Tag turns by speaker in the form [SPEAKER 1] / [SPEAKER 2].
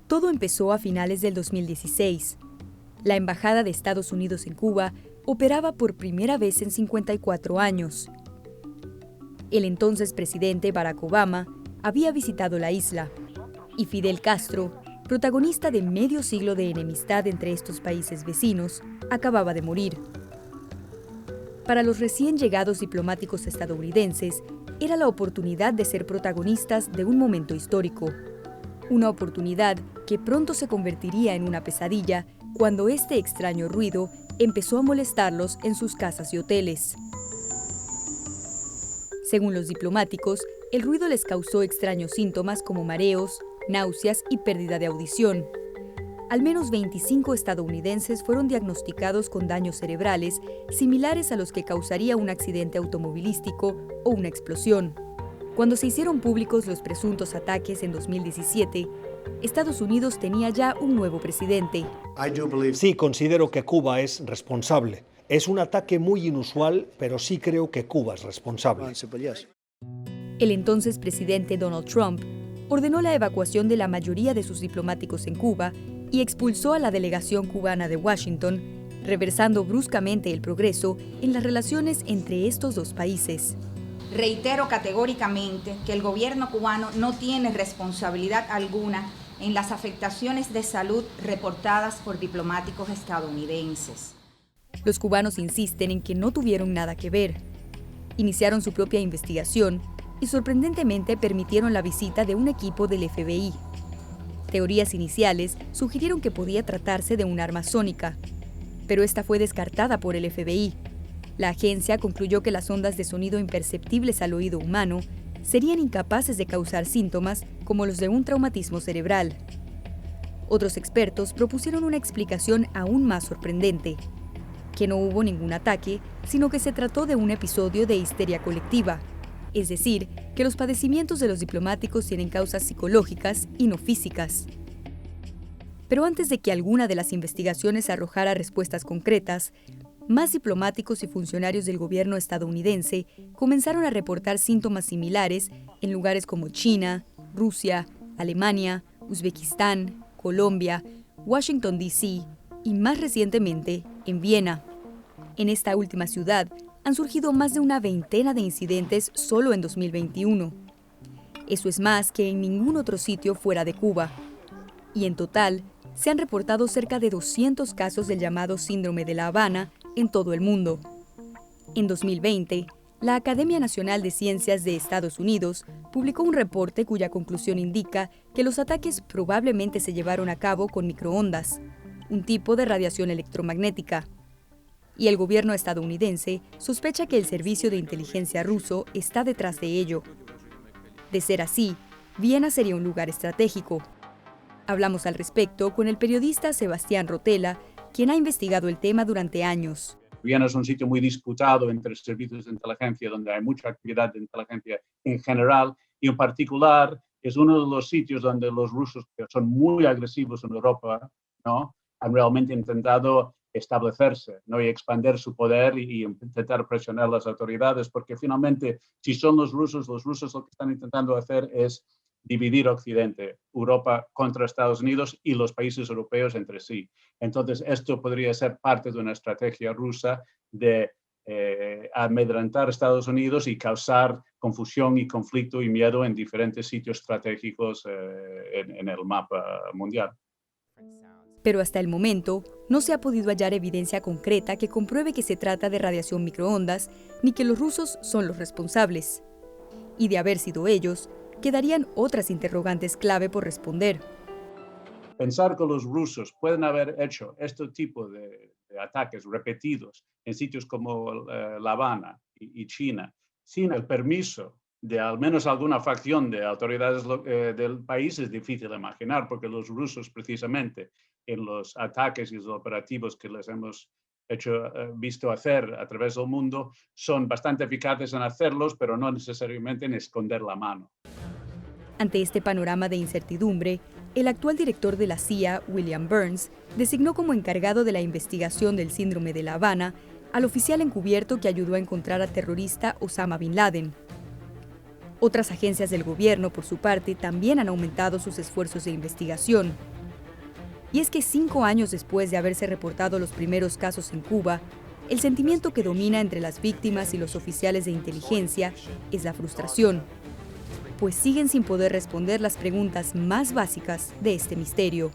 [SPEAKER 1] Todo empezó a finales del 2016. La Embajada de Estados Unidos en Cuba operaba por primera vez en 54 años. El entonces presidente Barack Obama había visitado la isla y Fidel Castro, protagonista de medio siglo de enemistad entre estos países vecinos, acababa de morir. Para los recién llegados diplomáticos estadounidenses, era la oportunidad de ser protagonistas de un momento histórico. Una oportunidad que pronto se convertiría en una pesadilla cuando este extraño ruido empezó a molestarlos en sus casas y hoteles. Según los diplomáticos, el ruido les causó extraños síntomas como mareos, náuseas y pérdida de audición. Al menos 25 estadounidenses fueron diagnosticados con daños cerebrales similares a los que causaría un accidente automovilístico o una explosión. Cuando se hicieron públicos los presuntos ataques en 2017, Estados Unidos tenía ya un nuevo presidente.
[SPEAKER 2] Sí, considero que Cuba es responsable. Es un ataque muy inusual, pero sí creo que Cuba es responsable.
[SPEAKER 1] El entonces presidente Donald Trump ordenó la evacuación de la mayoría de sus diplomáticos en Cuba y expulsó a la delegación cubana de Washington, reversando bruscamente el progreso en las relaciones entre estos dos países.
[SPEAKER 3] Reitero categóricamente que el gobierno cubano no tiene responsabilidad alguna en las afectaciones de salud reportadas por diplomáticos estadounidenses.
[SPEAKER 1] Los cubanos insisten en que no tuvieron nada que ver. Iniciaron su propia investigación y sorprendentemente permitieron la visita de un equipo del FBI. Teorías iniciales sugirieron que podía tratarse de un arma sónica, pero esta fue descartada por el FBI. La agencia concluyó que las ondas de sonido imperceptibles al oído humano serían incapaces de causar síntomas como los de un traumatismo cerebral. Otros expertos propusieron una explicación aún más sorprendente, que no hubo ningún ataque, sino que se trató de un episodio de histeria colectiva, es decir, que los padecimientos de los diplomáticos tienen causas psicológicas y no físicas. Pero antes de que alguna de las investigaciones arrojara respuestas concretas, más diplomáticos y funcionarios del gobierno estadounidense comenzaron a reportar síntomas similares en lugares como China, Rusia, Alemania, Uzbekistán, Colombia, Washington, D.C. y más recientemente en Viena. En esta última ciudad han surgido más de una veintena de incidentes solo en 2021. Eso es más que en ningún otro sitio fuera de Cuba. Y en total, se han reportado cerca de 200 casos del llamado Síndrome de La Habana en todo el mundo. En 2020, la Academia Nacional de Ciencias de Estados Unidos publicó un reporte cuya conclusión indica que los ataques probablemente se llevaron a cabo con microondas, un tipo de radiación electromagnética. Y el gobierno estadounidense sospecha que el servicio de inteligencia ruso está detrás de ello. De ser así, Viena sería un lugar estratégico. Hablamos al respecto con el periodista Sebastián Rotella, quien ha investigado el tema durante años.
[SPEAKER 4] Viena es un sitio muy disputado entre servicios de inteligencia, donde hay mucha actividad de inteligencia en general, y en particular es uno de los sitios donde los rusos, que son muy agresivos en Europa, ¿no?, han realmente intentado establecerse, ¿no?, y expandir su poder y intentar presionar a las autoridades, porque finalmente, si son los rusos lo que están intentando hacer es dividir Occidente, Europa contra Estados Unidos y los países europeos entre sí. Entonces, esto podría ser parte de una estrategia rusa de amedrentar a Estados Unidos y causar confusión y conflicto y miedo en diferentes sitios estratégicos en el mapa mundial.
[SPEAKER 1] Pero hasta el momento, no se ha podido hallar evidencia concreta que compruebe que se trata de radiación microondas, ni que los rusos son los responsables. Y de haber sido ellos, quedarían otras interrogantes clave por responder.
[SPEAKER 4] Pensar que los rusos pueden haber hecho este tipo de ataques repetidos en sitios como La Habana y China, sin el permiso de al menos alguna facción de autoridades del país, es difícil de imaginar, porque los rusos precisamente en los ataques y los operativos que les hemos visto hacer a través del mundo son bastante eficaces en hacerlos, pero no necesariamente en esconder la mano.
[SPEAKER 1] Ante este panorama de incertidumbre, el actual director de la CIA, William Burns, designó como encargado de la investigación del síndrome de La Habana al oficial encubierto que ayudó a encontrar al terrorista Osama Bin Laden. Otras agencias del gobierno, por su parte, también han aumentado sus esfuerzos de investigación. Y es que 5 años después de haberse reportado los primeros casos en Cuba, el sentimiento que domina entre las víctimas y los oficiales de inteligencia es la frustración, pues siguen sin poder responder las preguntas más básicas de este misterio.